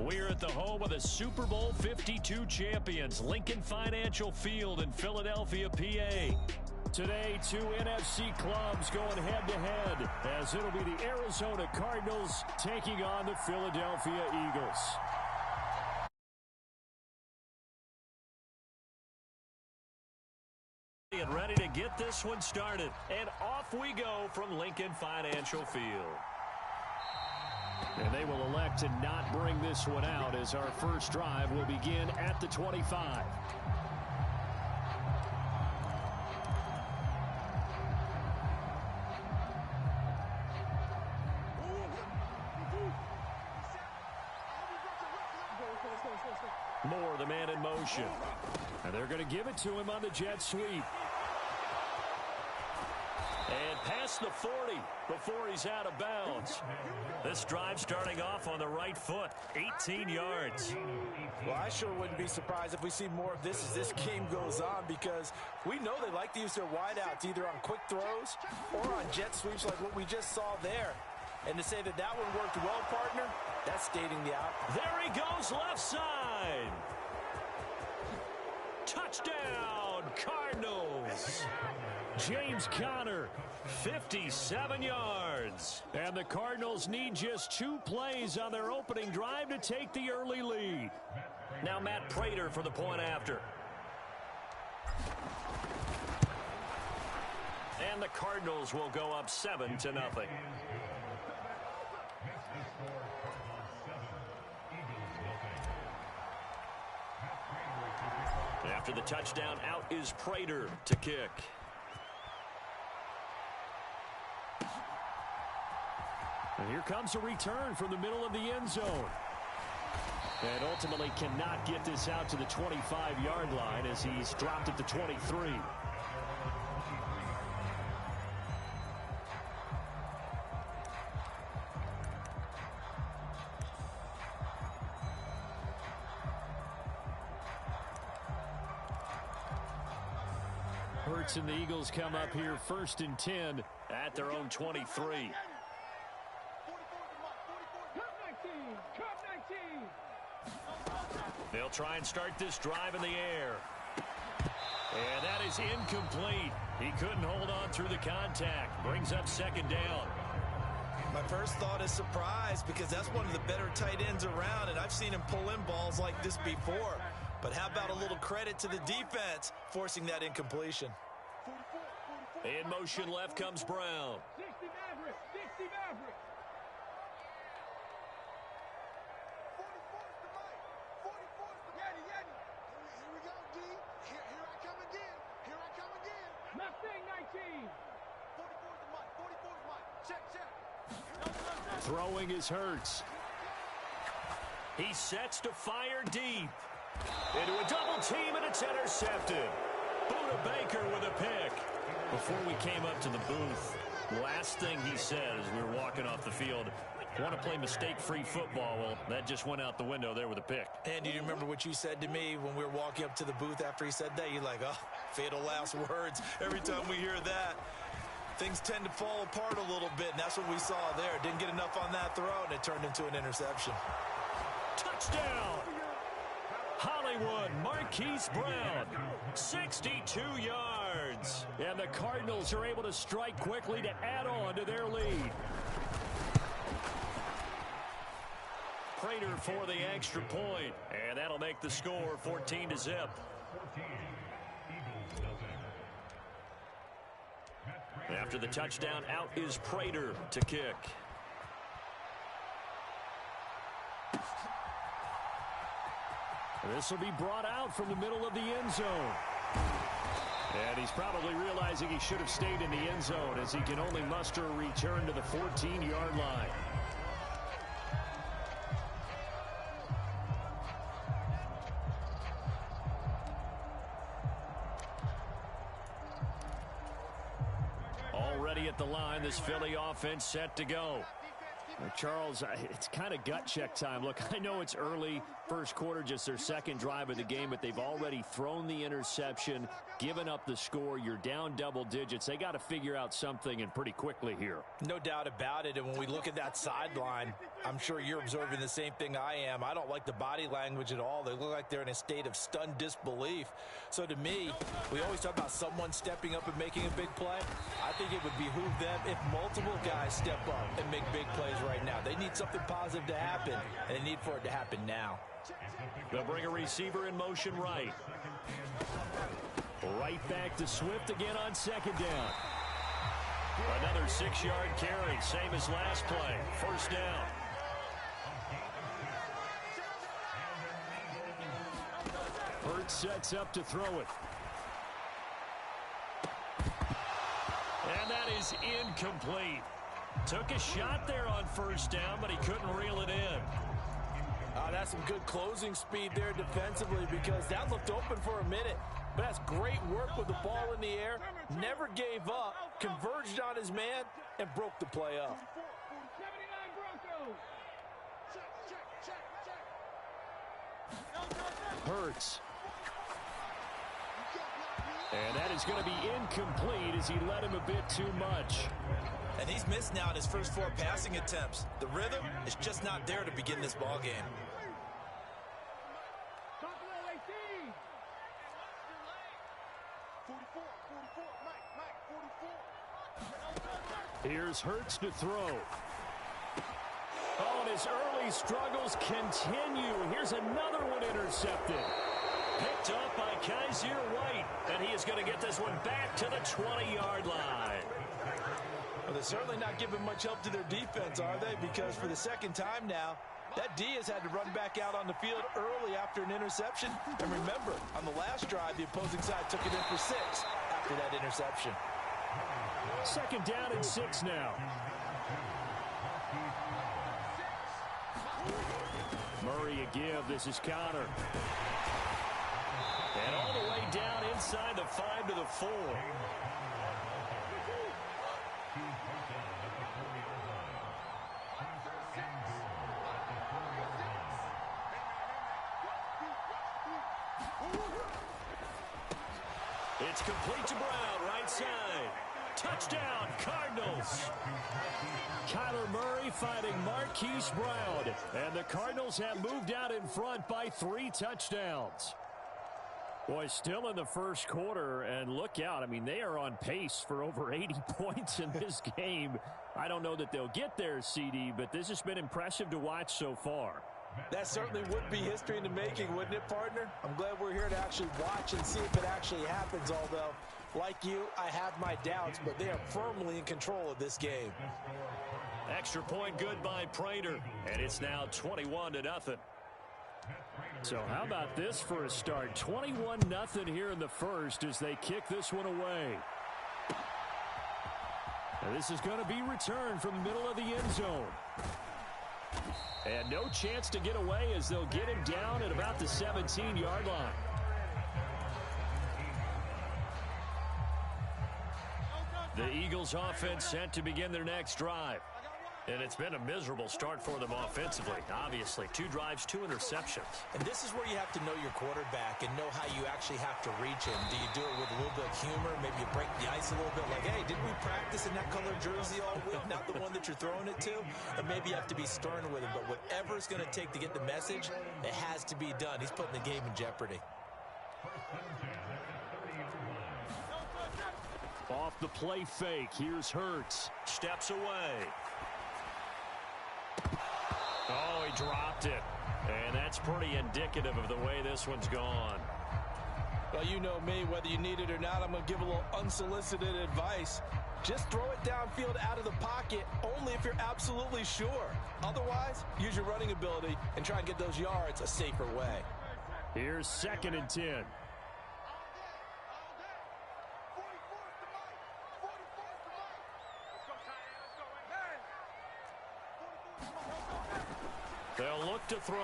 We're at the home of the Super Bowl 52 champions, Lincoln Financial Field in Philadelphia, PA. Today, two NFC clubs going head-to-head, as it'll be the Arizona Cardinals taking on the Philadelphia Eagles. And ready to get this one started. And off we go from Lincoln Financial Field. And they will elect to not bring this one out, as our first drive will begin at the 25. Moore, the man in motion. And they're going to give it to him on the jet sweep. And past the 40 before he's out of bounds. This drive starting off on the right foot, 18 yards. Well, I sure wouldn't be surprised if we see more of this as this game goes on, because we know they like to use their wideouts either on quick throws or on jet sweeps like what we just saw there. And to say that that one worked well, partner, that's stating the obvious. There he goes, left side. Touchdown, Cardinals. James Conner, 57 yards. And the Cardinals need just 2 plays on their opening drive to take the early lead. Now Matt Prater for the point after. And the Cardinals will go up 7-0. After the touchdown, out is Prater to kick. And here comes a return from the middle of the end zone. And ultimately cannot get this out to the 25-yard line as he's dropped at the 23. Hurts and the Eagles come up here 1st and 10 at their own 23. They'll try and start this drive in the air. And that is incomplete. He couldn't hold on through the contact. Brings up 2nd down. My first thought is surprise, because that's one of the better tight ends around, and I've seen him pull in balls like this before. But how about a little credit to the defense forcing that incompletion? In motion left comes Brown. 60 Maverick, 60 Maverick. 44's the Yeti. Here we go, D. Here I come again. Here I come again. Mustang 19. 44's the Mike. 44's Mike. Check. Throwing is Hurts. He sets to fire deep. Into a double team, and it's intercepted. Buda Baker with a pick. Before we came up to the booth, last thing he said as we were walking off the field, want to play mistake-free football. Well, that just went out the window there with a pick. And do you remember what you said to me when we were walking up to the booth after he said that? You're like, oh, fatal last words. Every time we hear that, things tend to fall apart a little bit, and that's what we saw there. Didn't get enough on that throw, and it turned into an interception. Touchdown! Hollywood, Marquise Brown, 62 yards. And the Cardinals are able to strike quickly to add on to their lead. Prater for the extra point, and that'll make the score 14-0. After the touchdown, out is Prater to kick. This will be brought out from the middle of the end zone. And he's probably realizing he should have stayed in the end zone, as he can only muster a return to the 14-yard line. Already at the line, this Philly offense set to go. Charles, it's kind of gut check time. Look, I know it's early, first quarter, just their second drive of the game, but they've already thrown the interception, given up the score. You're down double digits. They got to figure out something, and pretty quickly here. No doubt about it, and when we look at that sideline, I'm sure you're observing the same thing I am. I don't like the body language at all. They look like they're in a state of stunned disbelief. So to me, we always talk about someone stepping up and making a big play. I think it would behoove them if multiple guys step up and make big plays right now. They need something positive to happen, and they need for it to happen now. They'll bring a receiver in motion right. Right back to Swift again on second down. Another 6-yard carry, same as last play. First down. Hurts sets up to throw it. And that is incomplete. Took a shot there on first down, but he couldn't reel it in. That's some good closing speed there defensively, because that looked open for a minute. But that's great work with the ball in the air. Never gave up, converged on his man, and broke the play up. Hurts. And that is going to be incomplete as he led him a bit too much. And he's missed now in his first 4 passing attempts. The rhythm is just not there to begin this ball game. Here's Hurts to throw. Oh, and his early struggles continue. Here's another one intercepted. Picked up by Kaiser White, and he is going to get this one back to the 20-yard line. Well, they're certainly not giving much help to their defense, are they? Because for the second time now, that D has had to run back out on the field early after an interception. And remember, on the last drive, the opposing side took it in for 6 after that interception. Second down and 6 now. Murray a give. This is Conner. And all the way down inside the 5 to the 4. It's complete to Brown, right side. Touchdown, Cardinals. Kyler Murray fighting Marquise Brown. And the Cardinals have moved out in front by 3 touchdowns. Boy, still in the first quarter, and look out. I mean, they are on pace for over 80 points in this game. I don't know that they'll get there, CD, but this has been impressive to watch so far. That certainly would be history in the making, wouldn't it, partner? I'm glad we're here to actually watch and see if it actually happens, although, like you, I have my doubts, but they are firmly in control of this game. Extra point good by Prater, and it's now 21-0. So how about this for a start? 21-0 here in the first as they kick this one away. And this is going to be returned from the middle of the end zone. And no chance to get away as they'll get him down at about the 17-yard line. The Eagles offense set to begin their next drive. And it's been a miserable start for them offensively. Obviously, 2 drives, 2 interceptions. And this is where you have to know your quarterback and know how you actually have to reach him. Do you do it with a little bit of humor? Maybe you break the ice a little bit like, hey, didn't we practice in that color jersey all week? Not the one that you're throwing it to? Or maybe you have to be stern with him. But whatever it's going to take to get the message, it has to be done. He's putting the game in jeopardy. Off the play fake. Here's Hurts. Steps away. Oh, he dropped it. And that's pretty indicative of the way this one's gone. Well, you know me, whether you need it or not, I'm going to give a little unsolicited advice. Just throw it downfield out of the pocket only if you're absolutely sure. Otherwise, use your running ability and try and get those yards a safer way. Here's 2nd and 10. They'll look to throw.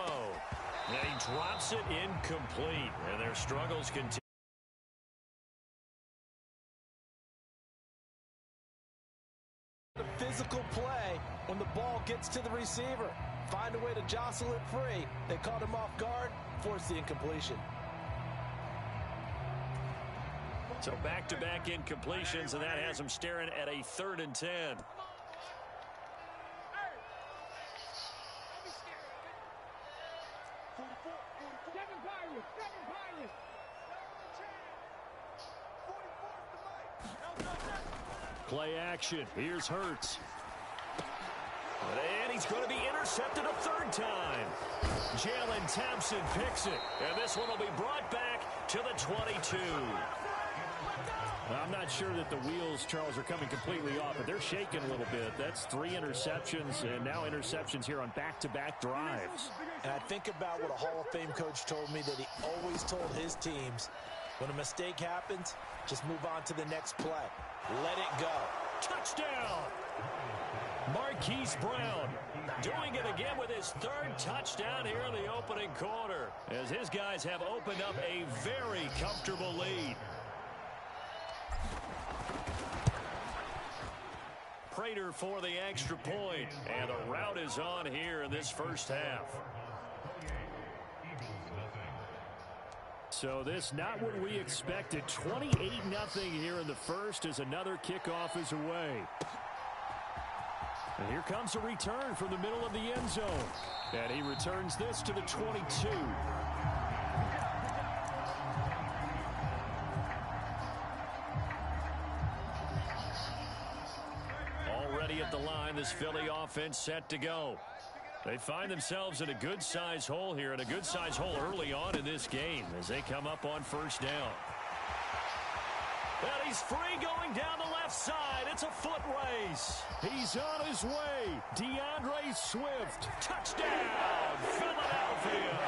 And he drops it incomplete. And their struggles continue. The physical play when the ball ball gets to the receiver. Find a way to jostle it free. They caught him off guard, forced the incompletion. So back-to-back incompletions, and that has him staring at a 3rd and 10. Play action. Here's Hurts. And he's going to be intercepted a 3rd time. Jalen Thompson picks it. And this one will be brought back to the 22. I'm not sure that the wheels, Charles, are coming completely off, but they're shaking a little bit. That's 3 interceptions, and now interceptions here on back-to-back drives. And I think about what a Hall of Fame coach told me, that he always told his teams, when a mistake happens, just move on to the next play. Let it go. Touchdown! Marquise Brown doing it again with his 3rd touchdown here in the opening quarter, as his guys have opened up a very comfortable lead. Prater for the extra point, and the route is on here in this first half. So this not what we expected. 28-0 here in the first as another kickoff is away. And here comes a return from the middle of the end zone. And he returns this to the 22. Already at the line, this Philly offense set to go. They find themselves in a good-size hole here, and a good-size hole early on in this game as they come up on 1st down. And he's free going down the left side. It's a foot race. He's on his way. DeAndre Swift. Touchdown, Philadelphia.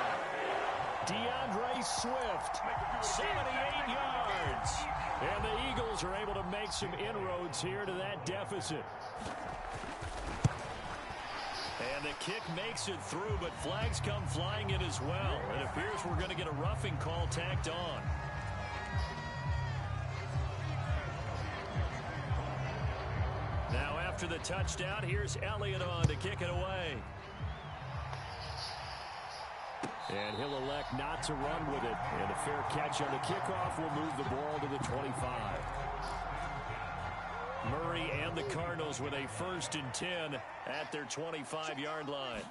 DeAndre Swift, 78 yards. And the Eagles are able to make some inroads here to that deficit. And the kick makes it through, but flags come flying in as well. It appears we're going to get a roughing call tacked on. Now after the touchdown, here's Elliott on to kick it away. And he'll elect not to run with it. And a fair catch on the kickoff will move the ball to the 25. Murray and the Cardinals with a 1st and 10 at their 25-yard line.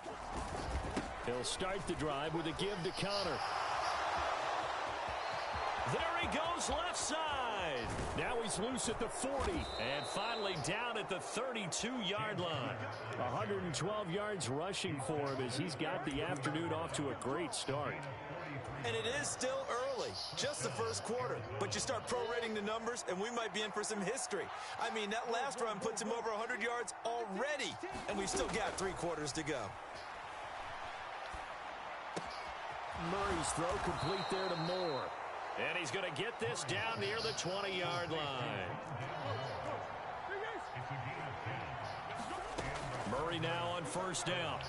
He'll start the drive with a give to Connor. There he goes left side. Now he's loose at the 40. And finally down at the 32-yard line. 112 yards rushing for him as he's got the afternoon off to a great start. And it is still early, just the first quarter. But you start prorating the numbers, and we might be in for some history. I mean, that last run puts him over 100 yards already, and we've still got 3 quarters to go. Murray's throw complete there to Moore. And he's going to get this down near the 20-yard line. Murray now on 1st down.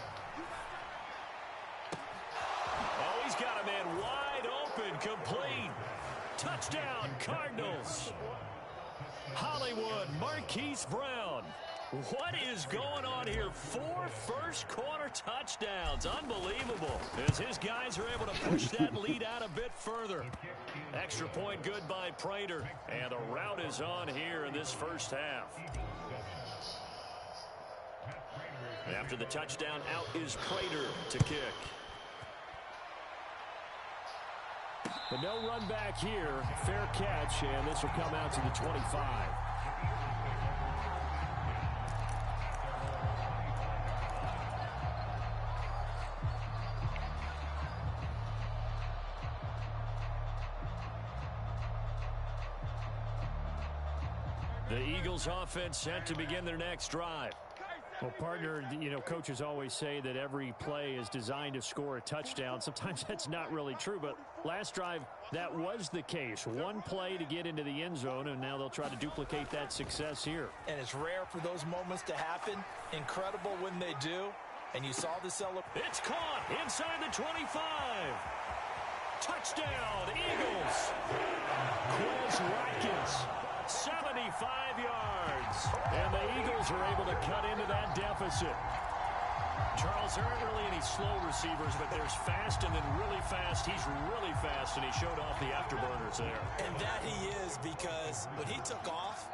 Oh, he's got a man wide open, complete. Touchdown, Cardinals. Hollywood, Marquise Brown. What is going on here? 4 first-quarter touchdowns. Unbelievable. As his guys are able to push that lead out a bit further. Extra point good by Prater. And the route is on here in this first half. After the touchdown, out is Prater to kick. But no run back here. Fair catch, and this will come out to the 25. The Eagles offense set to begin their next drive. Well, partner, you know, coaches always say that every play is designed to score a touchdown. Sometimes that's not really true, but last drive, that was the case. One play to get into the end zone, and now they'll try to duplicate that success here. And it's rare for those moments to happen. Incredible when they do. And you saw the celebration. It's caught inside the 25. Touchdown, Eagles. Quez Watkins. 75 yards. And the Eagles are able to cut into that deficit. Charles, there aren't really any slow receivers, but there's fast and then really fast. He's really fast, and he showed off the afterburners there. And that he is, because when he took off,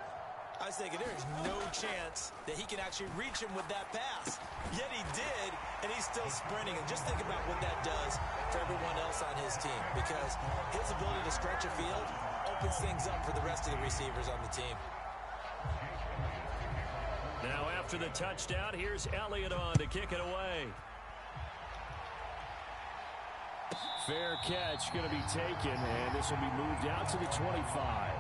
I was thinking there's no chance that he can actually reach him with that pass. Yet he did, and he's still sprinting. And just think about what that does for everyone else on his team, because his ability to stretch a field opens things up for the rest of the receivers on the team. Now after the touchdown, here's Elliott on to kick it away. Fair catch going to be taken, and this will be moved out to the 25.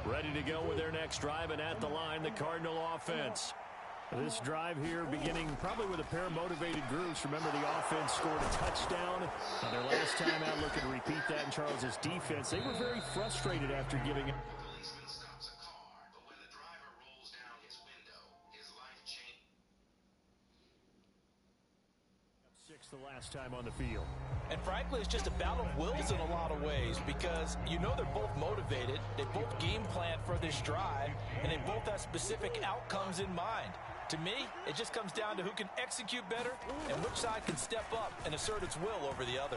Ready to go with their next drive, and at the line, the Cardinal offense. This drive here beginning probably with a pair of motivated groups. Remember, the offense scored a touchdown on their last time out, looking to repeat that in Charles's defense. They were very frustrated after giving it. Policeman stops a car, but when the driver rolls down his window, his life changes. Six the last time on the field. And frankly, it's just a battle of wills in a lot of ways, because you know they're both motivated, they both game plan for this drive, and they both have specific outcomes in mind. To me, it just comes down to who can execute better and which side can step up and assert its will over the other.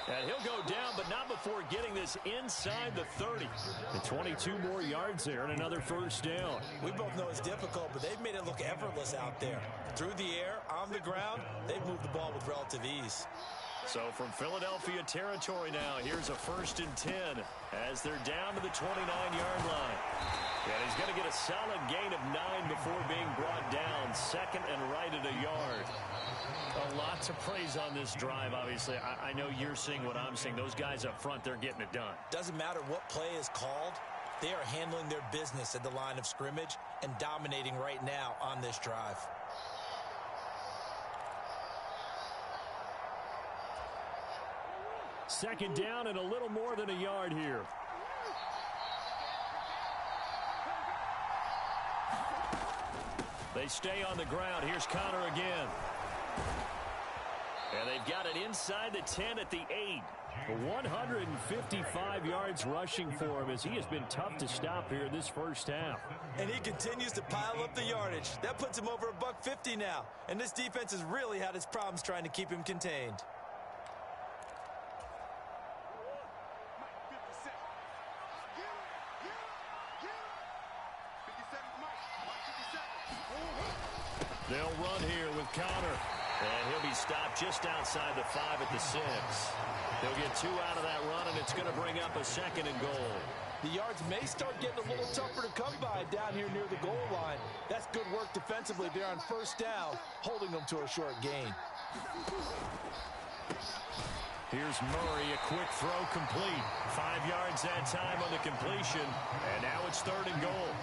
And he'll go down, but not before getting this inside the 30. And 22 more yards there and another first down. We both know it's difficult, but they've made it look effortless out there. Through the air, on the ground, they've moved the ball with relative ease. So from Philadelphia territory now, here's a 1st and 10 as they're down to the 29-yard line. And he's going to get a solid gain of 9 before being brought down. 2nd and right at a yard. A lot to praise on this drive, obviously. I know you're seeing what I'm seeing. Those guys up front, they're getting it done. Doesn't matter what play is called. They are handling their business at the line of scrimmage and dominating right now on this drive. Second down and a little more than a yard here. They stay on the ground. Here's Connor again. And they've got it inside the 10 at the 8. 155 yards rushing for him, as he has been tough to stop here in this first half. And he continues to pile up the yardage. That puts him over $150 now. And this defense has really had its problems trying to keep him contained. They'll run here with Connor. And he'll be stopped just outside the 5 at the 6. They'll get 2 out of that run, and it's going to bring up a 2nd and goal. The yards may start getting a little tougher to come by down here near the goal line. That's good work defensively there on 1st down, holding them to a short gain. Here's Murray, a quick throw complete. 5 yards that time on the completion, and now it's 3rd and goal.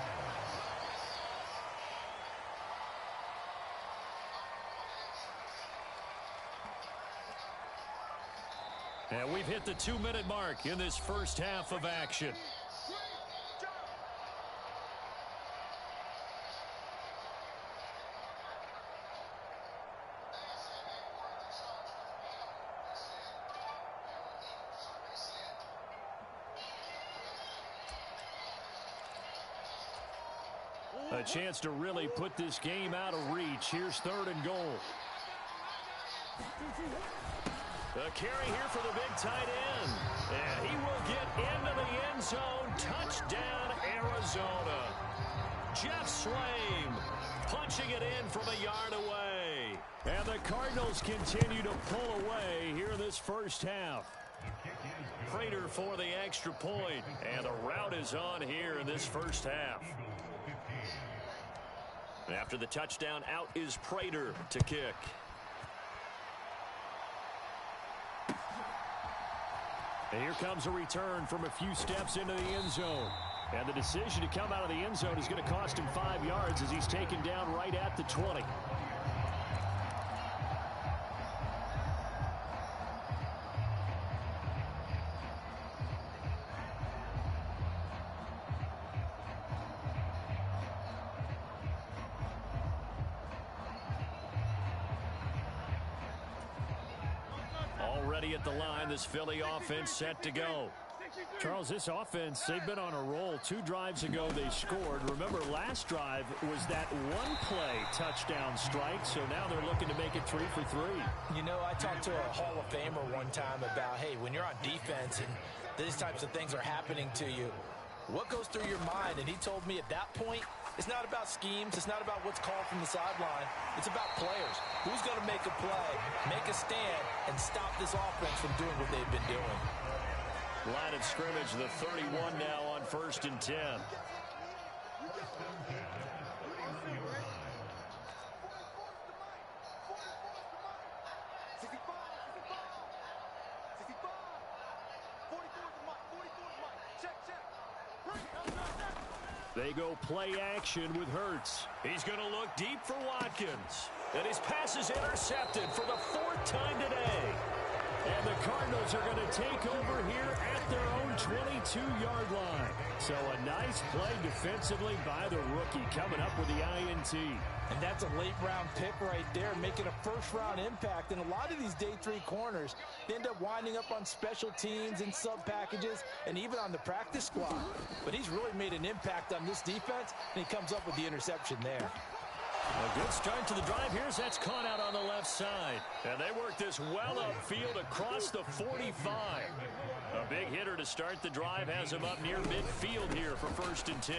And we've hit the 2-minute mark in this first half of action. A chance to really put this game out of reach. Here's 3rd and goal. The carry here for the big tight end. And he will get into the end zone. Touchdown, Arizona. Jeff Swaim punching it in from a yard away. And the Cardinals continue to pull away here in this first half. Prater for the extra point. And the route is on here in this first half. And after the touchdown, out is Prater to kick. And here comes a return from a few steps into the end zone. And the decision to come out of the end zone is going to cost him 5 yards as he's taken down right at the 20. ready at the line. This Philly offense set to go. Charles, this offense, they've been on a roll. 2 drives ago, they scored. Remember, last drive was that one-play touchdown strike, so now they're looking to make it 3 for 3. You know, I talked to a Hall of Famer one time about, hey, when you're on defense and these types of things are happening to you, what goes through your mind? And he told me at that point, it's not about schemes. It's not about what's called from the sideline. It's about players. Who's going to make a play, make a stand, and stop this offense from doing what they've been doing. Line of scrimmage, the 31 now on 1st and 10. They go play action with Hurts. He's going to look deep for Watkins. And his pass is intercepted for the 4th time today. And the Cardinals are going to take over here at their own 22-yard line. So a nice play defensively by the rookie coming up with the INT. And that's a late-round pick right there, making a first-round impact. And a lot of these day 3 corners end up winding up on special teams and sub-packages and even on the practice squad. But he's really made an impact on this defense, and he comes up with the interception there. A good start to the drive here as that's caught out on the left side. And they work this well upfield across the 45. A big hitter to start the drive has him up near midfield here for 1st and 10.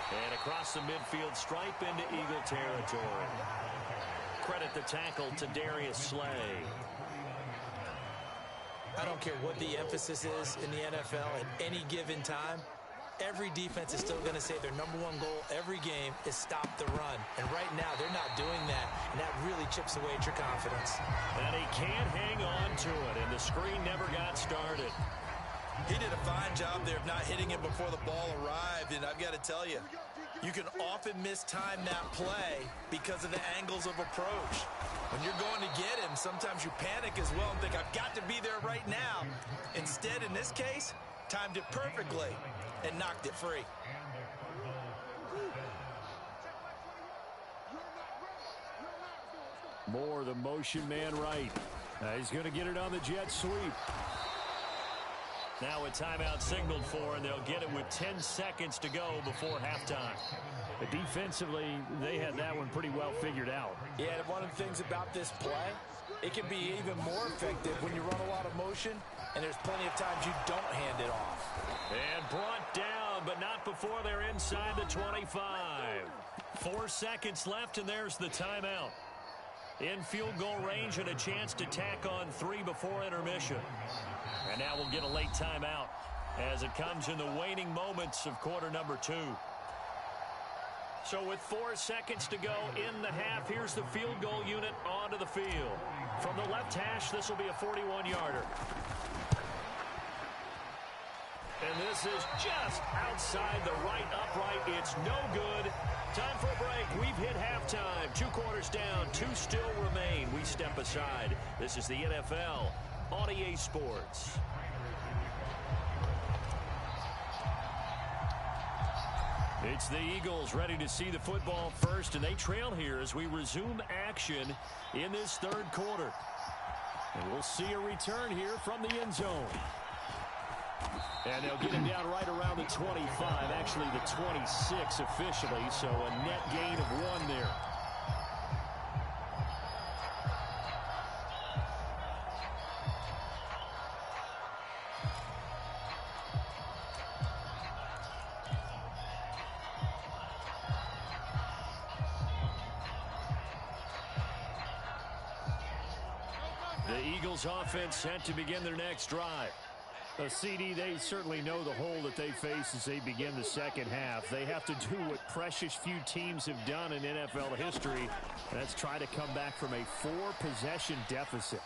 And across the midfield stripe into Eagle territory. Credit the tackle to Darius Slay. I don't care what the emphasis is in the NFL at any given time. Every defense is still going to say their #1 goal every game is stop the run. And right now, they're not doing that, and that really chips away at your confidence. And he can't hang on to it, and the screen never got started. He did a fine job there of not hitting it before the ball arrived, and I've got to tell you, you can often mistime that play because of the angles of approach. When you're going to get him, sometimes you panic as well and think, I've got to be there right now. Instead, in this case, timed it perfectly and knocked it free. Moore, the motion man right. He's going to get it on the jet sweep. Now a timeout signaled for, and they'll get it with 10 seconds to go before halftime. But defensively, they had that one pretty well figured out. Yeah, and one of the things about this play, it can be even more effective when you run a lot of motion, and there's plenty of times you don't hand it off. And brought down, but not before they're inside the 25. 4 seconds left, and there's the timeout. In field goal range and a chance to tack on 3 before intermission. And now we'll get a late timeout as it comes in the waning moments of quarter number 2. So with 4 seconds to go in the half, here's the field goal unit onto the field. From the left hash, this will be a 41-yarder. And this is just outside the right upright. It's no good. Time for a break. We've hit halftime. 2 quarters down. 2 still remain. We step aside. This is the NFL on EA Sports. It's the Eagles ready to see the football first, and they trail here as we resume action in this 3rd quarter. And we'll see a return here from the end zone. And they'll get him down right around the 25, actually the 26 officially, so a net gain of 1 there. The Eagles offense set to begin their next drive. CD, they certainly know the hole that they face as they begin the second half. They have to do what precious few teams have done in NFL history. That's try to come back from a 4-possession deficit.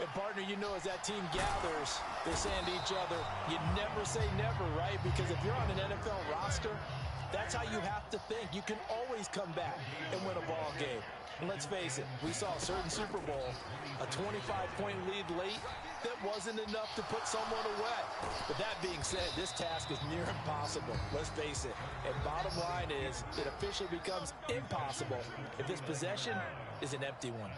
And, partner, you know, as that team gathers, they're saying to each other, you never say never, right? Because if you're on an NFL roster, that's how you have to think. You can always come back and win a ball game. And let's face it, we saw a certain Super Bowl, a 25-point lead late, that wasn't enough to put someone away. But that being said, this task is near impossible. Let's face it. And bottom line is, it officially becomes impossible if this possession is an empty one.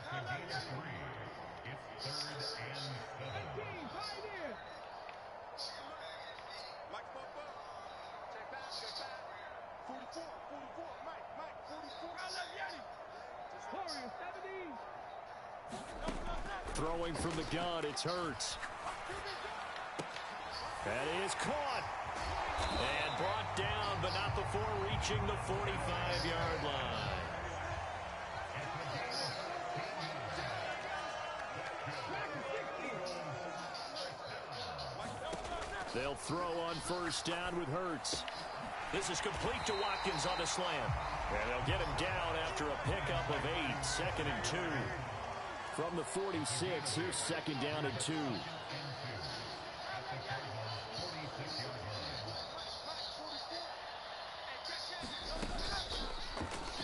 Throwing from the gun, it's Hurts. That is caught. And brought down, but not before reaching the 45-yard line. They'll throw on first down with Hurts. This is complete to Watkins on the slant. And they'll get him down after a pickup of 8, 2nd and 2. From the 46, here's 2nd down and 2.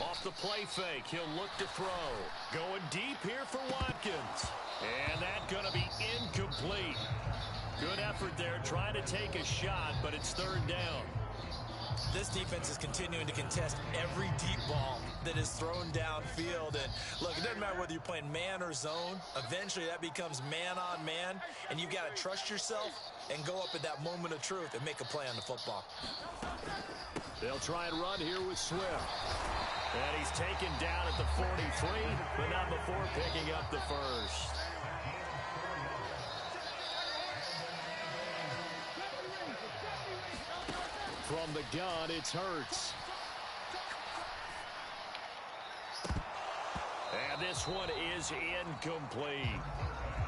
Off the play fake, he'll look to throw. Going deep here for Watkins. And that's going to be incomplete. Good effort there, trying to take a shot, but it's 3rd down. This defense is continuing to contest every deep ball that is thrown downfield. And look, it doesn't matter whether you're playing man or zone. Eventually that becomes man on man, and you've got to trust yourself and go up at that moment of truth and make a play on the football. They'll try and run here with Swift. And he's taken down at the 43, but not before picking up the first. From the gun, it's Hurts. And this one is incomplete.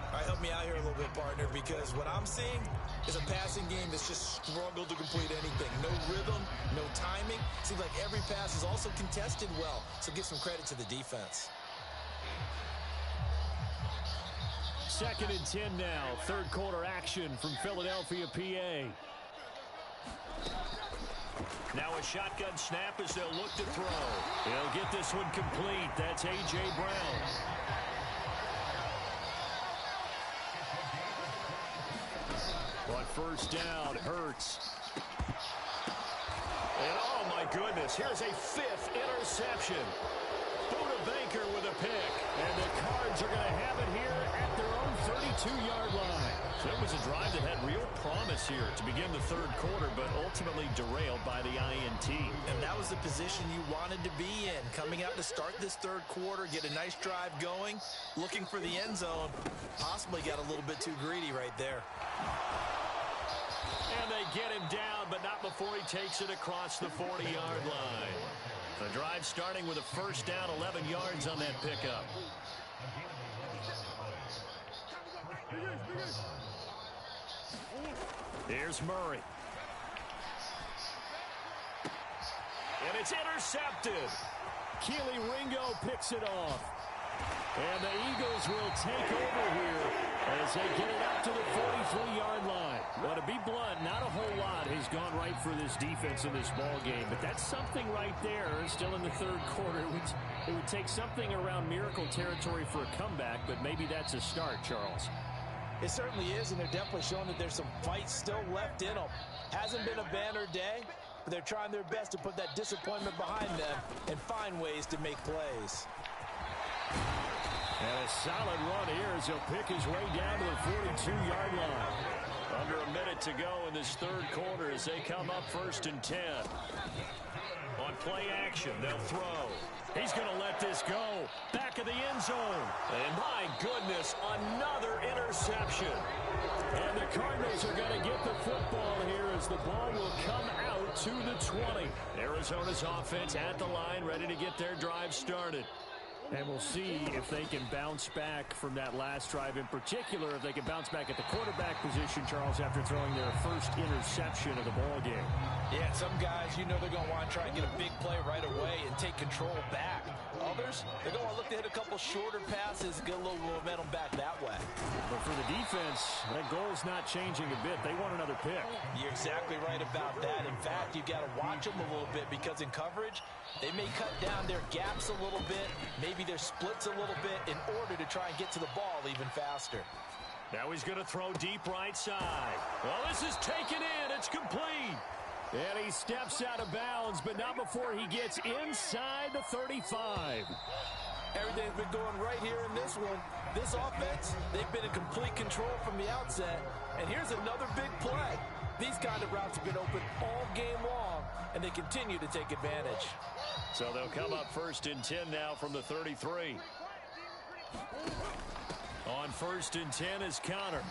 All right, help me out here a little bit, partner, because what I'm seeing is a passing game that's just struggled to complete anything. No rhythm, no timing. Seems like every pass is also contested well, so give some credit to the defense. 2nd and 10 now. 3rd quarter action from Philadelphia, PA. Now a shotgun snap as they'll look to throw. They'll get this one complete. That's A.J. Brown. On first down, Hurts. And oh my goodness, here's a 5th interception. Buda Baker with a pick. And the Cards are going to have it here at their own 32-yard line. So it was a drive that had real promise here to begin the 3rd quarter, but ultimately derailed by the INT. And that was the position you wanted to be in. Coming out to start this 3rd quarter, get a nice drive going, looking for the end zone. Possibly got a little bit too greedy right there. And they get him down, but not before he takes it across the 40-yard line. The drive starting with a first down, 11 yards on that pickup. Here's Murray. And it's intercepted. Keely Ringo picks it off. And the Eagles will take over here as they get it up to the 43-yard line. Well, to be blunt, not a whole lot has gone right for this defense in this ball game, but that's something right there. Still in the 3rd quarter, it would take something around miracle territory for a comeback, but maybe that's a start, Charles. It certainly is, and they're definitely showing that there's some fight still left in them. Hasn't been a banner day, but they're trying their best to put that disappointment behind them and find ways to make plays. And a solid run here as he'll pick his way down to the 42-yard line. Under a minute to go in this 3rd quarter as they come up 1st and 10. On play action, they'll throw. He's going to let this go. Back of the end zone. And my goodness, another interception. And the Cardinals are going to get the football here as the ball will come out to the 20. Arizona's offense at the line, ready to get their drive started. And we'll see if they can bounce back from that last drive, in particular, if they can bounce back at the quarterback position, Charles, after throwing their first interception of the ball game. Yeah, some guys, you know they're going to want to try and get a big play right away and take control back. Others, they're going to look to hit a couple shorter passes, get a little momentum back that way. But for the defense, that goal's not changing a bit. They want another pick. You're exactly right about that. In fact, you've got to watch them a little bit because in coverage, they may cut down their gaps a little bit, maybe their splits a little bit in order to try and get to the ball even faster. Now he's going to throw deep right side. Well, this is taken in. It's complete. And he steps out of bounds, but not before he gets inside the 35. Everything's been going right here in this one. This offense, they've been in complete control from the outset. And here's another big play. These kind of routes have been open all game long, and they continue to take advantage. So they'll come up 1st and 10 now from the 33. On 1st and 10 is Connor.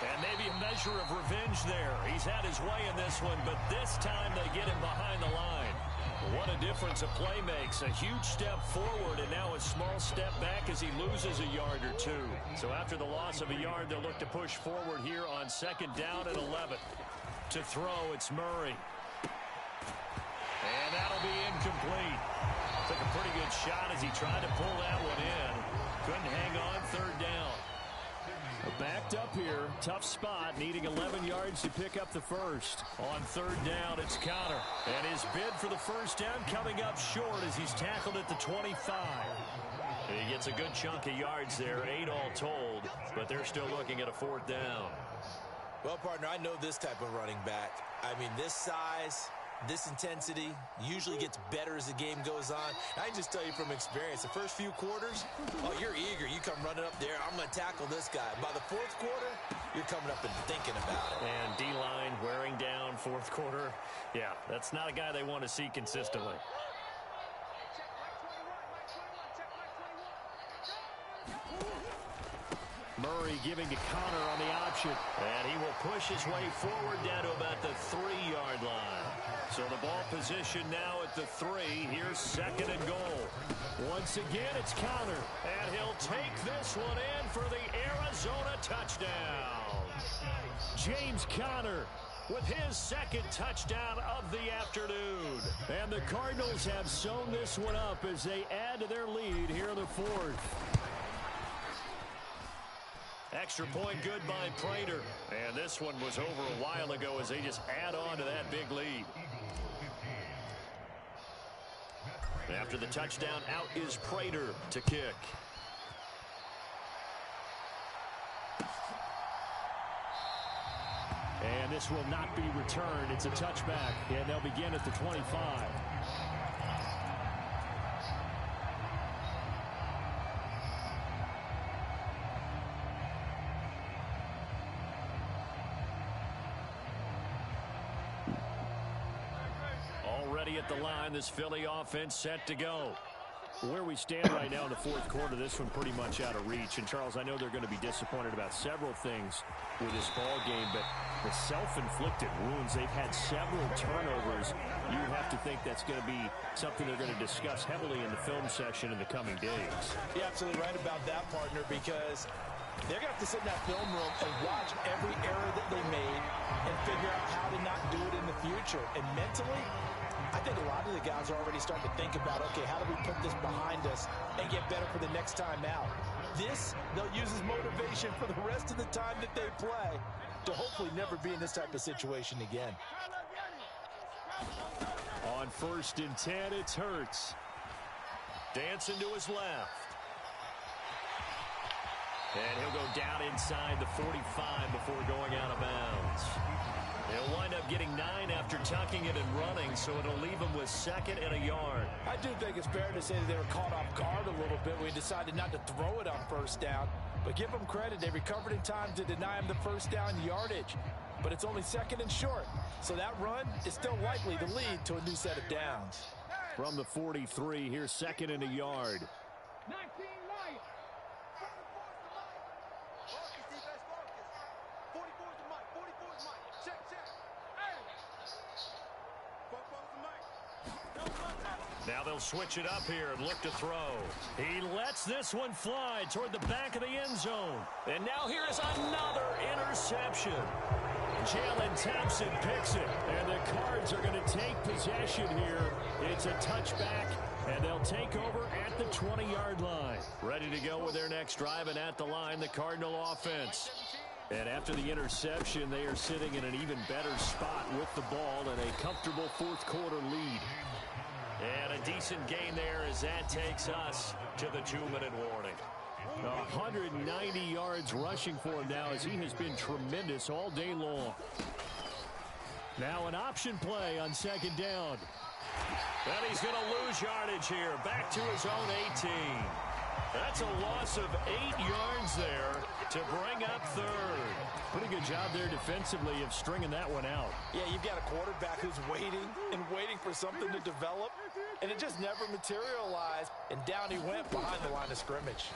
And maybe a measure of revenge there. He's had his way in this one, but this time they get him behind the line. What a difference a play makes. A huge step forward and now a small step back as he loses a yard or two. So after the loss of a yard, they'll look to push forward here on 2nd down and 11. To throw, it's Murray. And that'll be incomplete. Took a pretty good shot as he tried to pull that one in. Couldn't hang on 3rd down. Backed up here. Tough spot. Needing 11 yards to pick up the first. On 3rd down, it's Connor. And his bid for the first down coming up short as he's tackled at the 25. He gets a good chunk of yards there. 8 all told. But they're still looking at a 4th down. Well, partner, I know this type of running back. I mean, this size, this intensity usually gets better as the game goes on. I can just tell you from experience, the first few quarters, oh, you're eager. You come running up there, I'm going to tackle this guy. By the 4th quarter, you're coming up and thinking about it. And D-line wearing down 4th quarter. Yeah, that's not a guy they want to see consistently. Murray giving to Connor on the option. And he will push his way forward down to about the 3-yard line. So the ball position now at the 3. Here's 2nd and goal. Once again, it's Connor. And he'll take this one in for the Arizona touchdown. James Conner with his 2nd touchdown of the afternoon. And the Cardinals have sewn this one up as they add to their lead here in the 4th. Extra point good by Prater. And this one was over a while ago as they just add on to that big lead. After the touchdown, out is Prater to kick. And this will not be returned. It's a touchback, and they'll begin at the 25. Already at the line, this Philly offense set to go. Where we stand right now in the 4th quarter, this one pretty much out of reach. And, Charles, I know they're going to be disappointed about several things with this ball game, but the self-inflicted wounds, they've had several turnovers. You have to think that's going to be something they're going to discuss heavily in the film session in the coming days. You're absolutely right about that, partner, because they're going to have to sit in that film room and watch every error that they made and figure out how to not do it in the future. And mentally, I think a lot of the guys are already starting to think about, okay, how do we put this behind us and get better for the next time out? This, they'll use as motivation for the rest of the time that they play to hopefully never be in this type of situation again. On 1st and 10, it's Hurts. Dancing to his left. And he'll go down inside the 45 before going out of bounds. He'll wind up getting 9 after tucking it and running, so it'll leave him with 2nd and a yard. I do think it's fair to say that they were caught off guard a little bit. We decided not to throw it on 1st down. But give them credit. They recovered in time to deny him the 1st down yardage. But it's only 2nd and short. So that run is still likely to lead to a new set of downs. From the 43, here's 2nd and a yard. 19 right. 44's the mic. 44's mic. Check. Hey. 44's the mic. Now they'll switch it up here and look to throw. He lets this one fly toward the back of the end zone. And now here is another interception. Jalen Thompson picks it, and the Cards are going to take possession here. It's a touchback, and they'll take over at the 20-yard line. Ready to go with their next drive, and at the line, the Cardinal offense. And after the interception, they are sitting in an even better spot with the ball and a comfortable 4th quarter lead. And a decent gain there as that takes us to the 2-minute warning. 190 yards rushing for him now as he has been tremendous all day long. Now an option play on 2nd down. And he's going to lose yardage here. Back to his own 18. That's a loss of 8 yards there to bring up third. Pretty good job there defensively of stringing that one out. Yeah, you've got a quarterback who's waiting and waiting for something to develop, and it just never materialized, and down he went behind the line of scrimmage.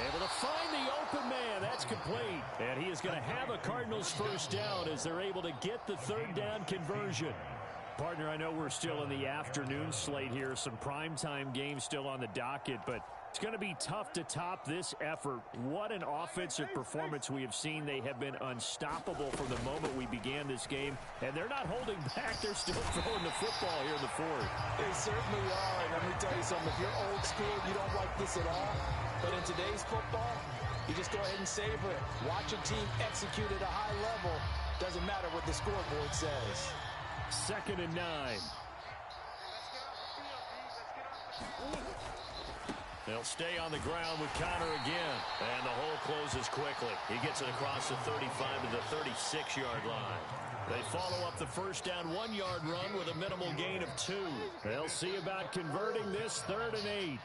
Able to find the open man. That's complete. And he is going to have a Cardinals first down as they're able to get the third down conversion. Partner, I know we're still in the afternoon slate here. Some primetime games still on the docket, but it's going to be tough to top this effort. What an offensive performance we have seen. They have been unstoppable from the moment we began this game, and they're not holding back. They're still throwing the football here in the fourth. They certainly are, and let me tell you something. If you're old school, you don't like this at all. But in today's football, you just go ahead and savor it. Watch a team execute at a high level. Doesn't matter what the scoreboard says. 2nd and 9. They'll stay on the ground with Connor again. And the hole closes quickly. He gets it across the 35 to the 36-yard line. They follow up the first down 1-yard run with a minimal gain of 2. They'll see about converting this 3rd and 8.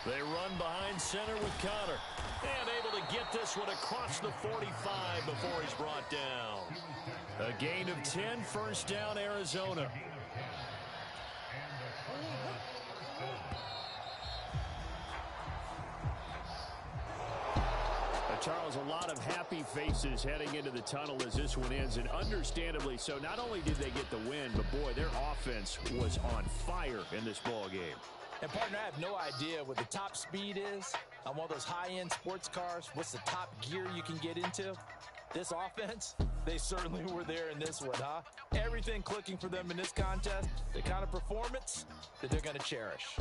They run behind center with Connor. And able to get this one across the 45 before he's brought down. A gain of 10, first down, Arizona. Charles, a lot of happy faces heading into the tunnel as this one ends, and understandably so. Not only did they get the win, but boy, their offense was on fire in this ball game. And partner, I have no idea what the top speed is on one of those high-end sports cars. What's the top gear you can get into? This offense, they certainly were there in this one, huh? Everything clicking for them in this contest, the kind of performance that they're going to cherish.